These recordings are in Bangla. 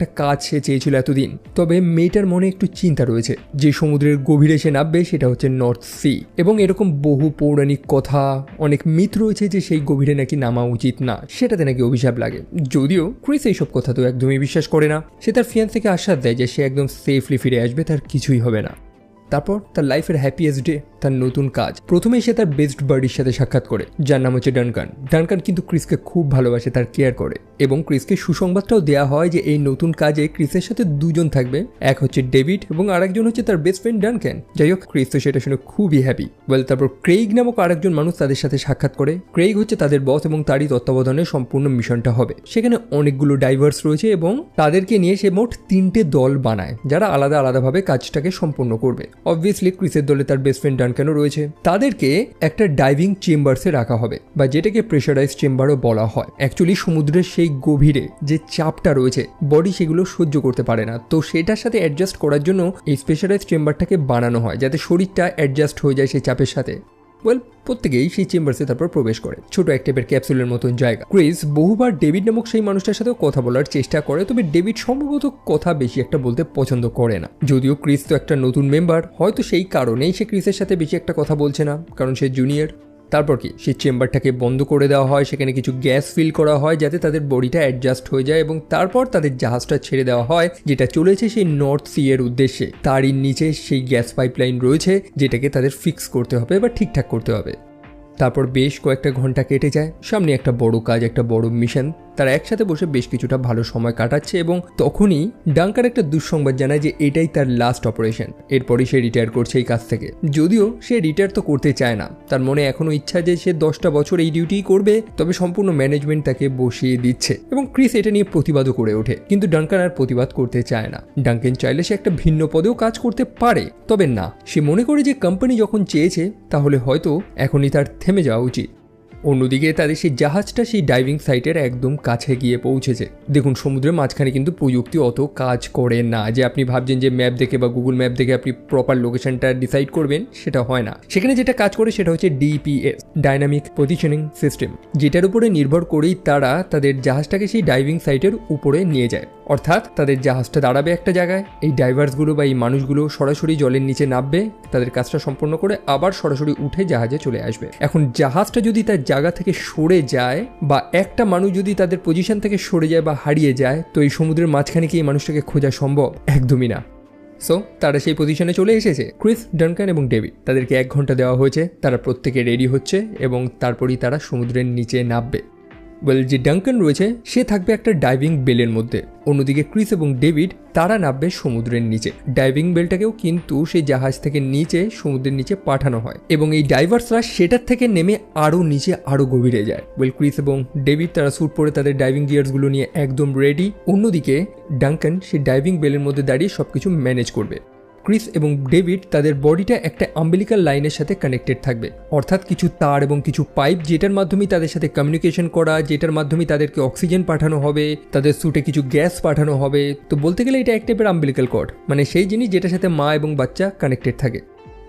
একটা কাজ সে চেয়েছিল এতদিন। তবে মেয়েটার মনে একটু চিন্তা রয়েছে, যে সমুদ্রের গভীরে সে নামবে সেটা হচ্ছে নর্থ সি, এবং এরকম বহু পৌরাণিক কথা, অনেক মিথ রয়েছে যে সেই গভীরে নাকি নামা উচিত না, সেটাতে নাকি অভিশাপ লাগে। যদিও ক্রিস এইসব কথা তো একদমই বিশ্বাস করে না। সে তার ফিয়ান্সেকে আশ্বাস দেয় যে সে একদম সেফলি ফিরে আসবে, তার কিছুই হবে না। তারপর তার লাইফের হ্যাপিয়েস্ট ডে, তার নতুন কাজ। প্রথমেই সে তার বেস্ট বার্ডির সাথে সাক্ষাৎ করে, যার নাম হচ্ছে ডানকান। ডানকান কিন্তু ক্রিসকে খুব ভালোবাসে, তার কেয়ার করে, এবং ক্রিসকে সুসংবাদটাও দেওয়া হয় যে এই নতুন কাজে ক্রিসের সাথে দুজন থাকবে, এক হচ্ছে ডেভিড এবং আরেকজন হচ্ছে তার বেস্ট ফ্রেন্ড ডানকান। যাই হোক, ক্রিস তো সেটা শুনে খুবই হ্যাপি। তারপর ক্রেইগ নামক আরেকজন মানুষ তাদের সাথে সাক্ষাৎ করে। ক্রেইগ হচ্ছে তাদের বস এবং তারই তত্ত্বাবধানে সম্পূর্ণ মিশনটা হবে। সেখানে অনেকগুলো ডাইভার্স রয়েছে এবং তাদেরকে নিয়ে সে মোট 3টে দল বানায়, যারা আলাদা আলাদাভাবে কাজটাকে সম্পূর্ণ করবে। অবভিয়াসলি ক্রিসের দলে তার বেস্ট ফ্রেন্ড ডানকানও রয়েছে। তাদেরকে একটা ডাইভিং চেম্বারসে রাখা হবে, বা যেটাকে প্রেশারাইজ চেম্বারও বলা হয়। অ্যাকচুয়ালি সমুদ্রের সেই গভীরে যে চাপটা রয়েছে, বডি সেগুলো সহ্য করতে পারে না, তো সেটার সাথে অ্যাডজাস্ট করার জন্য এই স্পেশালাইজ চেম্বারটাকে বানানো হয়, যাতে শরীরটা অ্যাডজাস্ট হয়ে যায় সেই চাপের সাথে। প্রত্যেকেই সেই চেম্বারসে তারপর প্রবেশ করে, ছোট এক টাইপের ক্যাপসুলের মতন জায়গা। ক্রিস বহুবার ডেভিড নামক সেই মানুষটার সাথেও কথা বলার চেষ্টা করে, তবে ডেভিড সম্ভবত কথা বেশি একটা বলতে পছন্দ করে না। যদিও ক্রিস তো একটা নতুন মেম্বার, হয়তো সেই কারণেই সে ক্রিসের সাথে বেশি একটা কথা বলছে না, কারণ সে জুনিয়র। তারপর কি সেই চেম্বারটাকে বন্ধ করে দেওয়া হয়, সেখানে কিছু গ্যাস ফিল করা হয় যাতে তাদের বডিটা অ্যাডজাস্ট হয়ে যায়, এবং তারপর তাদের জাহাজটা ছেড়ে দেওয়া হয় যেটা চলেছে সেই নর্থ সি এর উদ্দেশ্যে। তারই নিচে সেই গ্যাস পাইপলাইন রয়েছে যেটাকে তাদের ফিক্স করতে হবে বা ঠিকঠাক করতে হবে। তারপর বেশ কয়েকটা ঘন্টা কেটে যায়, সামনে একটা বড় কাজ, একটা বড় মিশন। তারা একসাথে বসে বেশ কিছুটা ভালো সময় কাটাচ্ছে, এবং তখনই ডাঙ্কান একটা দুঃসংবাদ জানায় যে এটাই তার লাস্ট অপারেশন, এরপরই সে রিটায়ার করছে এই কাজ থেকে। যদিও সে রিটায়ার তো করতে চায় না, তার মনে এখনো ইচ্ছা যে সে 10টা বছর এই ডিউটিই করবে, তবে সম্পূর্ণ ম্যানেজমেন্ট তাকে বসিয়ে দিচ্ছে, এবং ক্রিস এটা নিয়ে প্রতিবাদও করে ওঠে। কিন্তু ডাঙ্কান আর প্রতিবাদ করতে চায় না। ডাঙ্কান চাইলে সে একটা ভিন্ন পদেও কাজ করতে পারে, তবে না, সে মনে করে যে কোম্পানি যখন চেয়েছে তাহলে হয়তো এখনই তার থেমে যাওয়া উচিত। অন্যদিকে তাদের সেই জাহাজটা সেই ডাইভিং সাইটের একদম কাছে গিয়ে পৌঁছেছে। দেখুন, সমুদ্রের মাঝখানে কিন্তু প্রযুক্তি অত কাজ করে না যে আপনি ভাবছেন যে ম্যাপ দেখে বা গুগল ম্যাপ দেখে আপনি প্রপার লোকেশনটা ডিসাইড করবেন, সেটা হয় না। সেখানে যেটা কাজ করে সেটা হচ্ছে ডিপিএস, ডাইনামিক পজিশনিং সিস্টেম, যেটার উপরে নির্ভর করেই তারা তাদের জাহাজটাকে সেই ডাইভিং সাইটের উপরে নিয়ে যায়। অর্থাৎ তাদের জাহাজটা দাঁড়াবে একটা জায়গায়, এই ডাইভার্সগুলো বা এই মানুষগুলো সরাসরি জলের নিচে নামবে, তাদের কাজটা সম্পন্ন করে আবার সরাসরি উঠে জাহাজে চলে আসবে। এখন জাহাজটা যদি তার জায়গা থেকে সরে যায়, বা একটা মানুষ যদি তাদের পজিশন থেকে সরে যায় বা হারিয়ে যায়, তো এই সমুদ্রের মাঝখানে কি এই মানুষটাকে খোঁজা সম্ভব? একদমই না। সো তারা সেই পজিশনে চলে এসেছে। ক্রিস, ডানকান এবং ডেভিড, তাদেরকে 1 ঘন্টা দেওয়া হয়েছে, তারা প্রত্যেকে রেডি হচ্ছে এবং তারপরই তারা সমুদ্রের নিচে নামবে। যে ডাঙ্কান রয়েছে সে থাকবে একটা ডাইভিং বেলের মধ্যে, অন্যদিকে ক্রিস এবং ডেভিড তারা নামবে সমুদ্রের নিচে। ডাইভিং বেলটাকেও কিন্তু সেই জাহাজ থেকে নিচে সমুদ্রের নিচে পাঠানো হয়, এবং এই ডাইভার্সরা সেটার থেকে নেমে আরও নিচে আরও গভীরে যায়। ক্রিস এবং ডেভিড তারা স্যুট পরে তাদের ডাইভিং গিয়ার্সগুলো নিয়ে একদম রেডি। অন্যদিকে ডাঙ্কান সেই ডাইভিং বেলের মধ্যে দাঁড়িয়ে সবকিছু ম্যানেজ করবে। ক্রিস এবং ডেভিড তাদের বডিটা একটা আম্বিলিকাল লাইনের সাথে কানেক্টেড থাকবে, অর্থাৎ কিছু তার এবং কিছু পাইপ, যেটার মাধ্যমে তাদের সাথে কমিউনিকেশন করা, যেটার মাধ্যমে তাদেরকে অক্সিজেন পাঠানো হবে, তাদের স্যুটে কিছু গ্যাস পাঠানো হবে। তো বলতে গেলে এটা এক টাইপের আম্বিলিকাল কর্ড, মানে সেই জিনিস যেটার সাথে মা এবং বাচ্চা কানেক্টেড থাকে।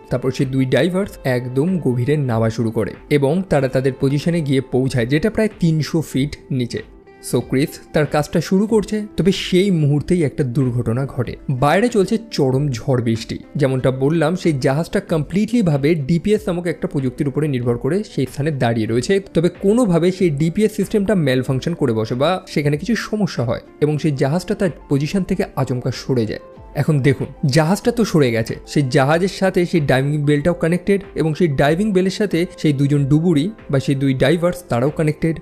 তারপর সেই 2 ডাইভার্স একদম গভীরে নামা শুরু করে এবং তারা তাদের পজিশনে গিয়ে পৌঁছায়, যেটা প্রায় 300 ফিট নিচে। সো ক্রিস তার কাজটা শুরু করছে, তবে সেই মুহূর্তেই একটা দুর্ঘটনা ঘটে। বাইরে চলছে চরম ঝড় বৃষ্টি। যেমনটা বললাম, সেই জাহাজটা কমপ্লিটলি ভাবে ডিপিএস নামক একটা প্রযুক্তির উপরে নির্ভর করে সেই স্থানে দাঁড়িয়ে রয়েছে, তবে কোনোভাবে সেই ডিপিএস সিস্টেমটা ম্যাল ফাংশন করে বসে বা সেখানে কিছু সমস্যা হয় এবং সেই জাহাজটা তার পজিশন থেকে আচমকা সরে যায়। এখন দেখুন, জাহাজটা তো সরে গেছে, সেই জাহাজের সাথে সেই ডাইভিং বেলটাও কানেক্টেড, এবং সেই ডাইভিং বেলের সাথে সেই 2জন ডুবুরি বা সেই 2 ডাইভার্স তারাও কানেক্টেড।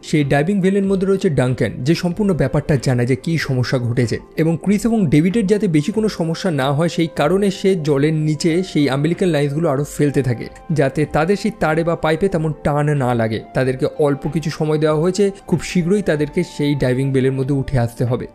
সেই ডাইভিং ভেলের মধ্যে রয়েছে ডাঙ্কান, যে সম্পূর্ণ ব্যাপারটা জানে যে কী সমস্যা ঘটেছে, এবং ক্রিস এবং ডেভিডের যাতে বেশি কোনো সমস্যা না হয় সেই কারণে সে জলের নিচে সেই আম্বিলিকাল লাইন্সগুলো আরও ফেলতে থাকে, যাতে তাদের সেই তারে বা পাইপে তেমন টান না লাগে। তাদেরকে অল্প কিছু সময় দেওয়া হয়েছে, খুব শীঘ্রই তাদেরকে সেই ডাইভিং বেলের মধ্যে উঠে আসতে হবে।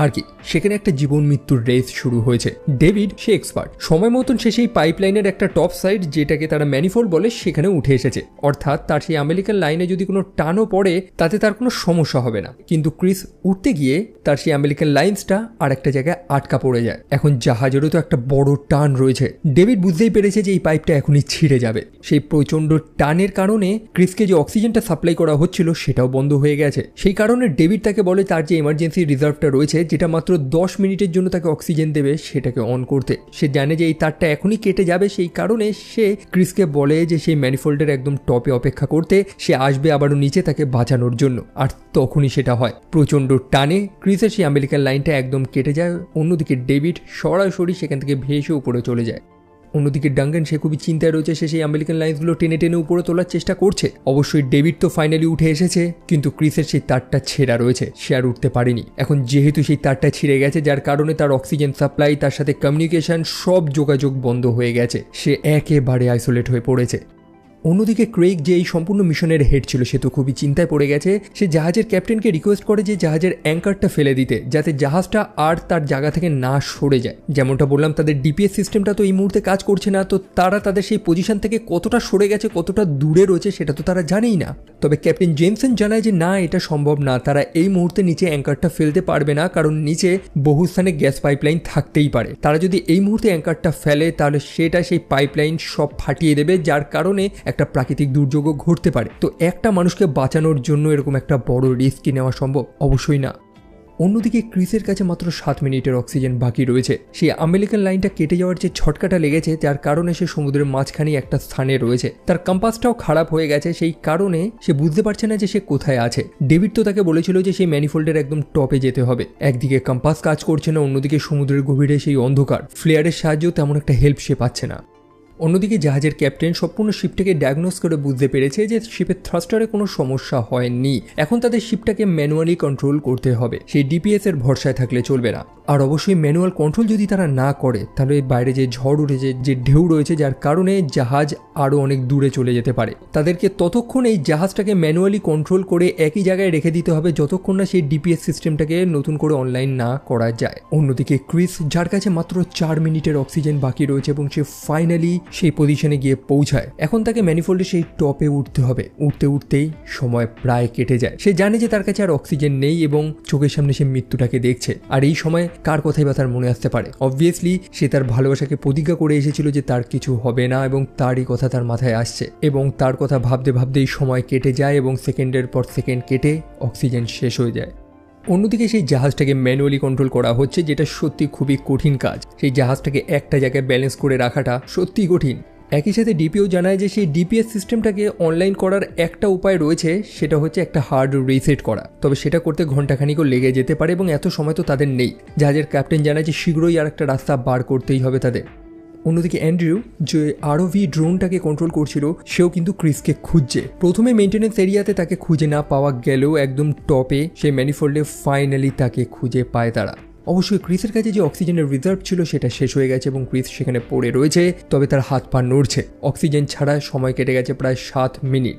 আর কি, সেখানে একটা জীবন মৃত্যুর রেস শুরু হয়েছে। ডেভিড সে এক্সপার্ট, সময় মতন সে সেই পাইপলাইনের একটা টপ সাইড, যেটাকে তারা ম্যানিফোল্ড বলে, সেখানে উঠে এসেছে। অর্থাৎ তার সেই আমেরিকান লাইনে যদি কোনো টানও পড়ে তাতে তার কোনো সমস্যা হবে না। কিন্তু ক্রিস উঠতে গিয়ে তার সেই আমেরিকান লাইন্সটা আর একটা জায়গায় আটকা পড়ে যায়। এখন জাহাজেরও তো একটা বড় টান রয়েছে। ডেভিড বুঝতেই পেরেছে যে এই পাইপটা এখনই ছিঁড়ে যাবে। সেই প্রচন্ড টানের কারণে ক্রিসকে যে অক্সিজেনটা সাপ্লাই করা হচ্ছিল সেটাও বন্ধ হয়ে গেছে। সেই কারণে ডেভিড তাকে বলে তার যে এমার্জেন্সি রিজার্ভটা রয়েছে, যেটা মাত্র 10 মিনিটের জন্য তাকে অক্সিজেন দেবে সেটাকে অন করতে। সে জানে যে এই তারটা এখনই কেটে যাবে, সেই কারণে সে ক্রিসকে বলে যে সেই ম্যানিফোল্ডের একদম টপে অপেক্ষা করতে, সে আসবে আবারও নিচে তাকে বাঁচানোর জন্য। আর তখনই সেটা হয়, প্রচণ্ড টানে ক্রিসের সেই আমেরিকান লাইনটা একদম কেটে যায়। অন্যদিকে ডেভিড সরাসরি সেখান থেকে ভেসে উপরে চলে যায়। অন্যদিকে ডাঙ্গান সে খুবই চিন্তায় রয়েছে, সে সেই আমেরিকান লাইন্সগুলো টেনে টেনে উপরে তোলার চেষ্টা করছে। অবশ্যই ডেভিড তো ফাইনালি উঠে এসেছে, কিন্তু ক্রিসের সেই তারটা ছেঁড়া রয়েছে, সে আর উঠতে পারেনি। এখন যেহেতু সেই তারটা ছিঁড়ে গেছে, যার কারণে তার অক্সিজেন সাপ্লাই, তার সাথে কমিউনিকেশন, সব যোগাযোগ বন্ধ হয়ে গেছে। সে একেবারে আইসোলেট হয়ে পড়েছে। অন্যদিকে ক্রেইগ যে এই সম্পূর্ণ মিশনের হেড ছিল, সে তো খুবই চিন্তায় পড়ে গেছে। সে জাহাজের ক্যাপ্টেনকে রিকোয়েস্ট করে যে জাহাজের অ্যাঙ্কারটা ফেলে দিতে, যাতে জাহাজটা আর তার জায়গা থেকে না সরে যায়। যেমনটা বললাম, তাদের ডিপিএস সিস্টেমটা তো এই মুহূর্তে কাজ করছে না, তো তারা তাদের সেই পজিশন থেকে কতটা সরে গেছে, কতটা দূরে রয়েছে সেটা তো তারা জানেই না। তবে ক্যাপ্টেন জেমসন জানায় যে না, এটা সম্ভব না, তারা এই মুহূর্তে নিচে অ্যাঙ্কারটা ফেলতে পারবে না, কারণ নিচে বহু স্থানে গ্যাস পাইপলাইন থাকতেই পারে। তারা যদি এই মুহূর্তে অ্যাঙ্কারটা ফেলে তাহলে সেটা সেই পাইপলাইন সব ফাটিয়ে দেবে, যার কারণে একটা প্রাকৃতিক দুর্যোগও ঘটতে পারে। তো একটা মানুষকে বাঁচানোর জন্য এরকম একটা বড় রিস্ক নেওয়া সম্ভব? অবশ্যই না। অন্যদিকে ক্রিসের কাছে মাত্র 7 মিনিটের অক্সিজেন বাকি রয়েছে। সেই আমেরিকান লাইনটা কেটে যাওয়ার যে ঝটকাটা লেগেছে, যার কারণে সে সমুদ্রের মাঝখানে একটা স্থানে রয়েছে। তার কম্পাসটাও খারাপ হয়ে গেছে, সেই কারণে সে বুঝতে পারছে না যে সে কোথায় আছে। ডেভিড তো তাকে বলেছিল যে সেই ম্যানিফোল্ডের একদম টপে যেতে হবে। একদিকে কম্পাস কাজ করছে না, অন্যদিকে সমুদ্রের গভীরে সেই অন্ধকার, ফ্লেয়ারের সাহায্যেও তেমন একটা হেল্প সে পাচ্ছে না। অন্যদিকে জাহাজের ক্যাপ্টেন সম্পূর্ণ শিপটাকে ডায়াগনোস করে বুঝতে পেরেছে যে শিপের থ্রাস্টারে কোনো সমস্যা হয়নি। এখন তাদের শিপটাকে ম্যানুয়ালি কন্ট্রোল করতে হবে, সেই ডিপিএস এর ভরসায় থাকলে চলবে না। আর অবশ্যই ম্যানুয়াল কন্ট্রোল যদি তারা না করে, তাহলে বাইরে যে ঝড় উঠেছে, যে ঢেউ রয়েছে, যার কারণে জাহাজ আরও অনেক দূরে চলে যেতে পারে। তাদেরকে ততক্ষণ এই জাহাজটাকে ম্যানুয়ালি কন্ট্রোল করে একই জায়গায় রেখে দিতে হবে যতক্ষণ না সেই ডিপিএস সিস্টেমটাকে নতুন করে অনলাইন না করা যায়। অন্যদিকে ক্রিস, যার কাছে মাত্র 4 মিনিটের অক্সিজেন বাকি রয়েছে এবং সে ফাইনালি সেই পজিশনে গিয়ে পৌঁছায়। এখন তাকে ম্যানিফোল্ডে সেই টপে উঠতে হবে। উঠতে উঠতেই সময় প্রায় কেটে যায়। সে জানে যে তার কাছে আর অক্সিজেন নেই এবং চোখের সামনে সে মৃত্যুটাকে দেখছে। আর এই সময় কার কথাই বা তার মনে আসতে পারে? অবভিয়াসলি সে তার ভালোবাসাকে প্রতিজ্ঞা করে এসেছিল যে তার কিছু হবে না, এবং তারই কথা তার মাথায় আসছে। এবং তার কথা ভাবতে ভাবতেই সময় কেটে যায় এবং সেকেন্ডের পর সেকেন্ড কেটে অক্সিজেন শেষ হয়ে যায়। অন্যদিকে সেই জাহাজটাকে ম্যানুয়ালি কন্ট্রোল করা হচ্ছে, যেটা সত্যি খুবই কঠিন কাজ। সেই জাহাজটাকে একটা জায়গায় ব্যালেন্স করে রাখাটা সত্যিই কঠিন। একই সাথে ডিপিও জানায় যে সেই ডিপিএস সিস্টেমটাকে অনলাইন করার একটা উপায় রয়েছে, সেটা হচ্ছে একটা হার্ড রিসেট করা। তবে সেটা করতে ঘন্টাখানিকও লেগে যেতে পারে এবং এত সময় তো তাদের নেই। জাহাজের ক্যাপ্টেন জানায় যে শীঘ্রই আর একটা রাস্তা বার করতেই হবে তাদের। অন্যদিকে অ্যান্ড্রিউ, যে আরওভি ড্রোনটাকে কন্ট্রোল করছিল, সেও কিন্তু ক্রিসকে খুঁজছে। প্রথমে মেইনটেনেন্স এরিয়াতে তাকে খুঁজে না পাওয়া গেলেও একদম টপে সেই ম্যানিফোল্ডে ফাইনালি তাকে খুঁজে পায় তারা। অবশ্যই ক্রিসের কাছে যে অক্সিজেনের রিজার্ভ ছিল সেটা শেষ হয়ে গেছে এবং ক্রিস সেখানে পড়ে রয়েছে, তবে তার হাত পা নড়ছে। অক্সিজেন ছাড়া সময় কেটে গেছে প্রায় 7 মিনিট।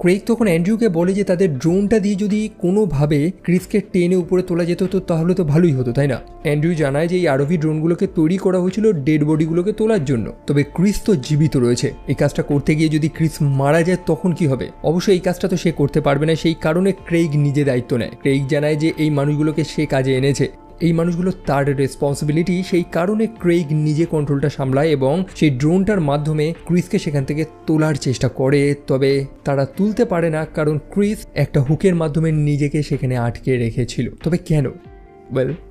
ক্রেইগ তখন অ্যান্ড্রিউকে বলে যে তাদের ড্রোনটা দিয়ে যদি কোনোভাবে ক্রিসকে টেনে উপরে তোলা যেত তো তাহলে তো ভালোই হতো, তাই না? অ্যান্ড্রিউ জানায় যে এই আরওভি ড্রোনগুলোকে তৈরি করা হয়েছিল ডেড বডিগুলোকে তোলার জন্য। তবে ক্রিস তো জীবিত রয়েছে, এই কাজটা করতে গিয়ে যদি ক্রিস মারা যায় তখন কি হবে? অবশ্যই এই কাজটা তো সে করতে পারবে না, সেই কারণে ক্রেইগ নিজে দায়িত্ব নেয়। ক্রেইগ জানায় যে এই মানুষগুলোকে সে কাজে এনেছে, এই মানুষগুলো তার রেসপন্সিবিলিটি, সেই কারণে ক্রেইগ নিজে কন্ট্রোলটা সামলায় এবং সেই ড্রোনটার মাধ্যমে ক্রিসকে সেখান থেকে তোলার চেষ্টা করে। তবে তারা তুলতে পারে না, কারণ ক্রিস একটা হুকের মাধ্যমে নিজেকে সেখানে আটকে রেখেছিল। তবে কেন?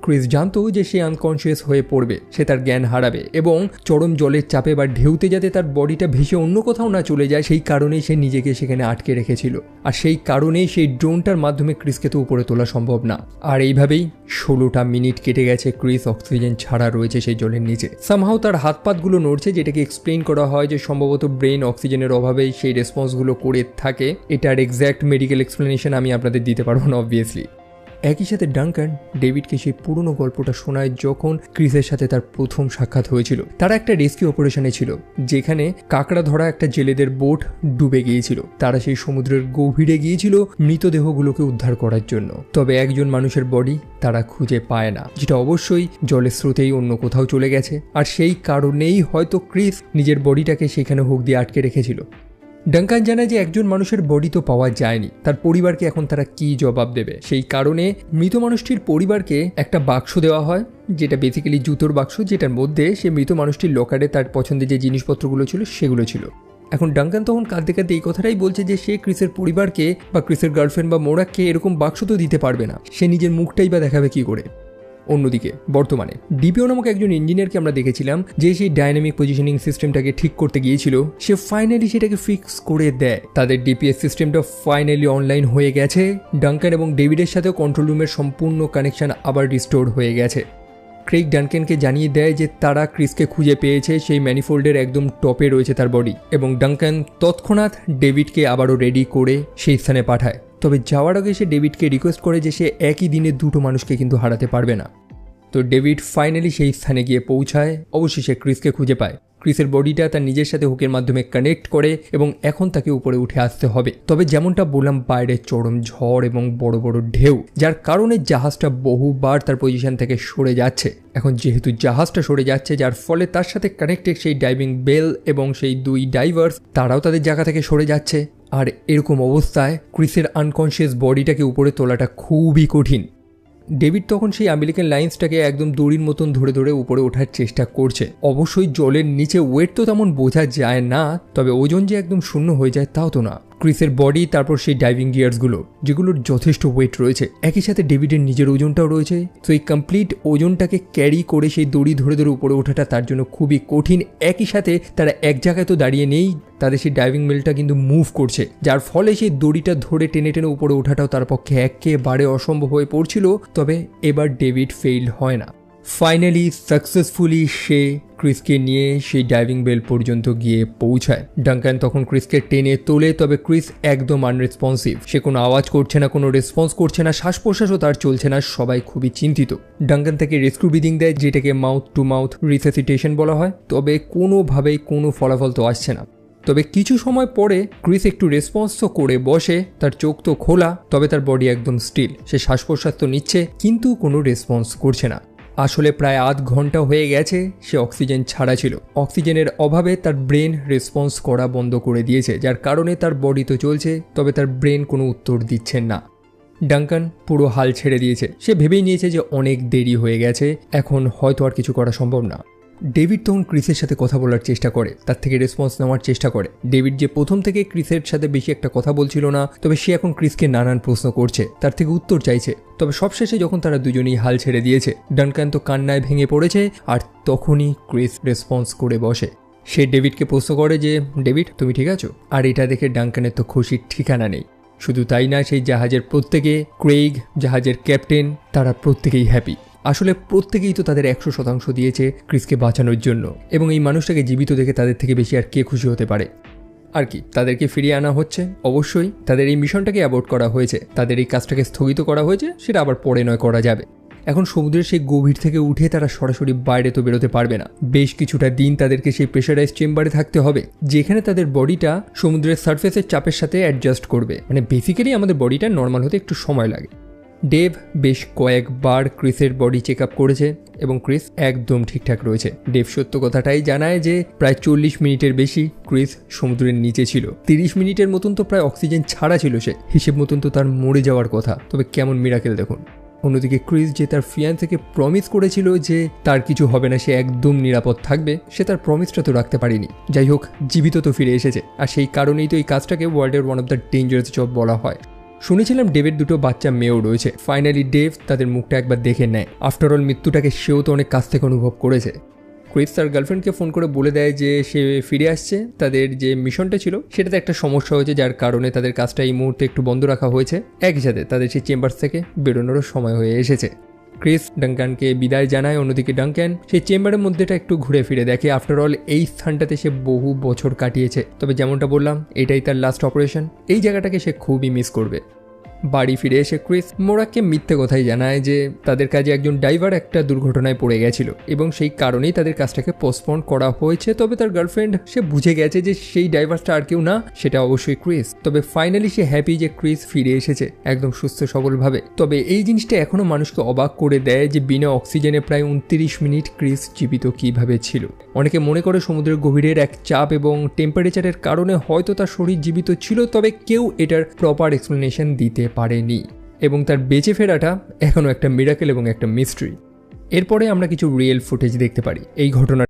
ক্রিস জানতো যে সে আনকনসিয়াস হয়ে পড়বে, সে তার জ্ঞান হারাবে এবং চরম জলের চাপে বা ঢেউতে যাতে তার বডিটা ভেসে অন্য কোথাও না চলে যায়, সেই কারণেই সে নিজেকে সেখানে আটকে রেখেছিল। আর সেই কারণেই সেই ড্রোনটার মাধ্যমে ক্রিসকে তো উপরে তোলা সম্ভব না। আর এইভাবেই 16টা মিনিট কেটে গেছে। ক্রিস অক্সিজেন ছাড়া রয়েছে সেই জলের নিচে। সামহাও তার হাত পাতগুলো নড়ছে, যেটাকে এক্সপ্লেইন করা হয় যে সম্ভবত ব্রেন অক্সিজেনের অভাবেই সেই রেসপন্সগুলো করে থাকে। এটার এক্স্যাক্ট মেডিকেল এক্সপ্লেনেশন আমি আপনাদের দিতে পারবো না অবভিয়াসলি। একই সাথে ডাঙ্কান ডেভিডকে সেই পুরনো গল্পটা শোনায় যখন ক্রিসের সাথে তার প্রথম সাক্ষাৎ হয়েছিল। তারা একটা রেস্কিউ অপারেশনে ছিল, যেখানে কাঁকড়া ধরা একটা জেলেদের বোট ডুবে গিয়েছিল। তারা সেই সমুদ্রের গভীরে গিয়েছিল মৃতদেহগুলোকে উদ্ধার করার জন্য। তবে একজন মানুষের বডি তারা খুঁজে পায় না, যেটা অবশ্যই জলের স্রোতেই অন্য কোথাও চলে গেছে। আর সেই কারণেই হয়তো ক্রিস নিজের বডিটাকে সেখানে হুক দিয়ে আটকে রেখেছিল। ডাঙ্কান জানায় যে একজন মানুষের বডি তো পাওয়া যায়নি, তার পরিবারকে এখন তারা কি জবাব দেবে। সেই কারণে মৃত মানুষটির পরিবারকে একটা বাক্স দেওয়া হয়, যেটা বেসিক্যালি জুতোর বাক্স, যেটার মধ্যে সে মৃত মানুষটির লকারে তার পছন্দের যে জিনিসপত্রগুলো ছিল সেগুলো ছিল। এখন ডাঙ্কান তখন কাঁদতে কাঁদতে এই কথাটাই বলছে যে সে ক্রিসের পরিবারকে বা ক্রিসের গার্লফ্রেন্ড বা মোরাককে এরকম বাক্স তো দিতে পারবে না, সে নিজের মুখটাই বা দেখাবে কি করে। অন্যদিকে বর্তমানে ডিপিও নামক একজন ইঞ্জিনিয়ারকে আমরা দেখেছিলাম যে সেই ডাইনামিক পজিশনিং সিস্টেমটাকে ঠিক করতে গিয়েছিল, সে ফাইনালি সেটাকে ফিক্স করে দেয়। তাদের ডিপিএস সিস্টেমটা ফাইনালি অনলাইন হয়ে গেছে। ডাঙ্কান এবং ডেভিডের সাথে কন্ট্রোল রুমের সম্পূর্ণ কানেকশন আবার রিস্টোর হয়ে গেছে। ক্রেইগ ডানকানকে জানিয়ে দেয় যে তারা ক্রিসকে খুঁজে পেয়েছে, সেই ম্যানিফোল্ডের একদম টপে রয়েছে তার বডি, এবং ডানকান তৎক্ষণাৎ ডেভিডকে আবারও রেডি করে সেই স্থানে পাঠায়। তবে যাওয়ার আগে সে ডেভিডকে রিকোয়েস্ট করে যে সে একই দিনে দুটো মানুষকে কিন্তু হারাতে পারবে না। তো ডেভিড ফাইনালি সেই স্থানে গিয়ে পৌঁছায়। অবশেষে ক্রিসকে খুঁজে পায়। ক্রিসের বডিটা তার নিজের সাথে হুকের মাধ্যমে কানেক্ট করে এবং এখন তাকে উপরে উঠে আসতে হবে। তবে যেমনটা বললাম, বাইরে চরম ঝড় এবং বড় বড় ঢেউ, যার কারণে জাহাজটা বহুবার তার পজিশন থেকে সরে যাচ্ছে। এখন যেহেতু জাহাজটা সরে যাচ্ছে, যার ফলে তার সাথে কানেক্টেড সেই ডাইভিং বেল এবং সেই দুই ডাইভার্স তারাও তাদের জায়গা থেকে সরে যাচ্ছে। আর এরকম অবস্থায় ক্রিসের আনকনশিয়াস বডিটাকে উপরে তোলাটা খুবই কঠিন। ডেভিড তখন সেই আমেরিকান লাইন্সটাকে একদম দড়ির মতন ধরে ধরে উপরে ওঠার চেষ্টা করছে। অবশ্যই জলের নিচে ওয়েট তো তেমন বোঝা যায় না, তবে ওজন যে একদম শূন্য হয়ে যায় তাও তো না। ক্রিসের বডি, তারপর সেই ডাইভিং গিয়ার্সগুলো যেগুলোর যথেষ্ট ওয়েট রয়েছে, একই সাথে ডেভিডের নিজের ওজনটাও রয়েছে। তো এই কমপ্লিট ওজনটাকে ক্যারি করে সেই দড়ি ধরে ধরে উপরে ওঠাটা তার জন্য খুবই কঠিন। একই সাথে তারা এক জায়গায় তো দাঁড়িয়ে নেই, তাদের সেই ডাইভিং বেলটা কিন্তু মুভ করছে, যার ফলে সেই দড়িটা ধরে টেনে টেনে উপরে ওঠাটাও তার পক্ষে একেবারে অসম্ভব হয়ে পড়ছিল। তবে এবার ডেভিড ফেইল হয় না। ফাইনালি সাকসেসফুলি সে ক্রিসকে নিয়ে সেই ডাইভিং বেল পর্যন্ত গিয়ে পৌঁছায়। ডাঙ্কান তখন ক্রিসকে টেনে তোলে, তবে ক্রিস একদম আনরেসপন্সিভ। সে কোনো আওয়াজ করছে না, কোনো রেসপন্স করছে না, শ্বাস প্রশ্বাসও তার চলছে না। সবাই খুবই চিন্তিত। ডাঙ্কান তাকে রেস্কিউ ব্রিদিং দেয়, যেটাকে মাউথ টু মাউথ রিসাসিটেশন বলা হয়। তবে কোনোভাবেই কোনো ফলাফল তো আসছে না। তবে কিছু সময় পরে ক্রিস একটু রেসপন্স তো করে বসে, তার চোখ তো খোলা, তবে তার বডি একদম স্টিল। সে শ্বাস প্রশ্বাস তো নিচ্ছে, কিন্তু কোনো রেসপন্স করছে না। আসলে প্রায় আধ ঘন্টা হয়ে গেছে সে অক্সিজেন ছাড়া ছিল। অক্সিজেনের অভাবে তার ব্রেন রেসপন্স করা বন্ধ করে দিয়েছে, যার কারণে তার বডি তো চলছে, তবে তার ব্রেন কোনো উত্তর দিচ্ছে না। ডাঙ্কান পুরো হাল ছেড়ে দিয়েছে। সে ভেবেই নিয়েছে যে অনেক দেরি হয়ে গেছে, এখন হয়তো আর কিছু করা সম্ভব না। ডেভিড তখন ক্রিসের সাথে কথা বলার চেষ্টা করে, তার থেকে রেসপন্স নেওয়ার চেষ্টা করে। ডেভিড যে প্রথম থেকে ক্রিসের সাথে বেশি একটা কথা বলছিল না, তবে সে এখন ক্রিসকে নানান প্রশ্ন করছে, তার থেকে উত্তর চাইছে। তবে সবশেষে যখন তারা দুজনেই হাল ছেড়ে দিয়েছে, ডানকান তো কান্নায় ভেঙে পড়েছে। আর তখনই ক্রিস রেসপন্স করে বসে। সে ডেভিডকে প্রশ্ন করে যে, ডেভিড তুমি ঠিক আছো? আর এটা দেখে ডানকানের তো খুশির ঠিকানা নেই। শুধু তাই না, সেই জাহাজের প্রত্যেকে, ক্রেইগ জাহাজের ক্যাপ্টেন, তারা প্রত্যেকেই হ্যাপি। আসলে প্রত্যেকেই তো তাদের 100% দিয়েছে ক্রিসকে বাঁচানোর জন্য, এবং এই মানুষটাকে জীবিত দেখে তাদের থেকে বেশি আর কে খুশি হতে পারে। আর কি, তাদেরকে ফিরিয়ে আনা হচ্ছে। অবশ্যই তাদের এই মিশনটাকে অ্যাবর্ট করা হয়েছে, তাদের এই কাজটাকে স্থগিত করা হয়েছে, সেটা আবার পরে নয় করা যাবে। এখন সমুদ্রের সেই গভীর থেকে উঠে তারা সরাসরি বাইরে তো বেরোতে পারবে না। বেশ কিছুটা দিন তাদেরকে সেই প্রেশারাইজ চেম্বারে থাকতে হবে, যেখানে তাদের বডিটা সমুদ্রের সারফেসের চাপের সাথে অ্যাডজাস্ট করবে। মানে বেসিক্যালি আমাদের বডিটা নর্মাল হতে একটু সময় লাগে। ডেভ বেশ কয়েকবার ক্রিসের বডি চেক আপ করেছে এবং ক্রিস একদম ঠিকঠাক রয়েছে। ডেভ সত্য কথাটাই জানায় যে প্রায় 40 মিনিটের বেশি ক্রিস সমুদ্রের নিচে ছিল। 30 মিনিটের মতন তো প্রায় অক্সিজেন ছাড়া ছিল সে। হিসেব মতন তো তার মরে যাওয়ার কথা, তবে কেমন মিরাকেল দেখুন। অন্যদিকে ক্রিস যে তার ফিয়ান্সেকে প্রমিস করেছিল যে তার কিছু হবে না, সে একদম নিরাপদ থাকবে, সে তার প্রমিসটা তো রাখতে পারেনি। যাই হোক, জীবিত তো ফিরে এসেছে, আর সেই কারণেই তো এই কাজটাকে ওয়ার্ল্ডের one of the dangerous job বলা হয়। শুনেছিলাম ডেভের দুটো বাচ্চা মেয়েও রয়েছে। ফাইনালি ডেভ তাদের মুখটা একবার দেখে নেয়। আফটার অল মৃত্যুটাকে সেও তো অনেক কাছ থেকে অনুভব করেছে। ক্রিস তার গার্লফ্রেন্ডকে ফোন করে বলে দেয় যে সে ফিরে আসছে। তাদের যে মিশনটা ছিল সেটাতে একটা সমস্যা হয়েছে, যার কারণে তাদের কাজটা এই মুহূর্তে একটু বন্ধ রাখা হয়েছে। একই সাথে তাদের সেই চেম্বার্স থেকে বেরোনোরও সময় হয়ে এসেছে। ক্রিস ডাঙ্কানকে বিদায় জানায়। অন্যদিকে ডাঙ্কান সেই চেম্বারের মধ্যেটা একটু ঘুরে ফিরে দেখে। আফটার অল এই স্থানটাতে সে বহু বছর কাটিয়েছে, তবে যেমনটা বললাম এটাই তার লাস্ট অপারেশন। এই জায়গাটাকে সে খুবই মিস করবে। বাড়ি ফিরে এসে ক্রিস মোরাককে মিথ্যে কথাই জানায় যে তাদের কাজে একজন ড্রাইভার একটা দুর্ঘটনায় পড়ে গেছিল এবং সেই কারণেই তাদের কাজটাকে পোস্টপোন করা হয়েছে। তবে তার গার্লফ্রেন্ড সে বুঝে গেছে যে সেই ড্রাইভারটা আর কেউ না, সেটা অবশ্যই ক্রিস। তবে ফাইনালি সে হ্যাপি যে ক্রিস ফিরে এসেছে একদম সুস্থ সবলভাবে। তবে এই জিনিসটা এখনো মানুষকে অবাক করে দেয় যে বিনা অক্সিজেনে প্রায় 29 মিনিট ক্রিস জীবিত কিভাবে ছিল। অনেকে মনে করে সমুদ্রের গভীরের এক চাপ এবং টেম্পারেচারের কারণে হয়তো তার শরীর জীবিত ছিল, তবে কেউ এটার প্রপার এক্সপ্লেনেশন দিতে পারেনি এবং তার বেঁচে ফেরাটা এখনও একটা মিরাকেল এবং একটা মিস্ট্রি। এরপরে আমরা কিছু রিয়েল ফুটেজ দেখতে পারি এই ঘটনার।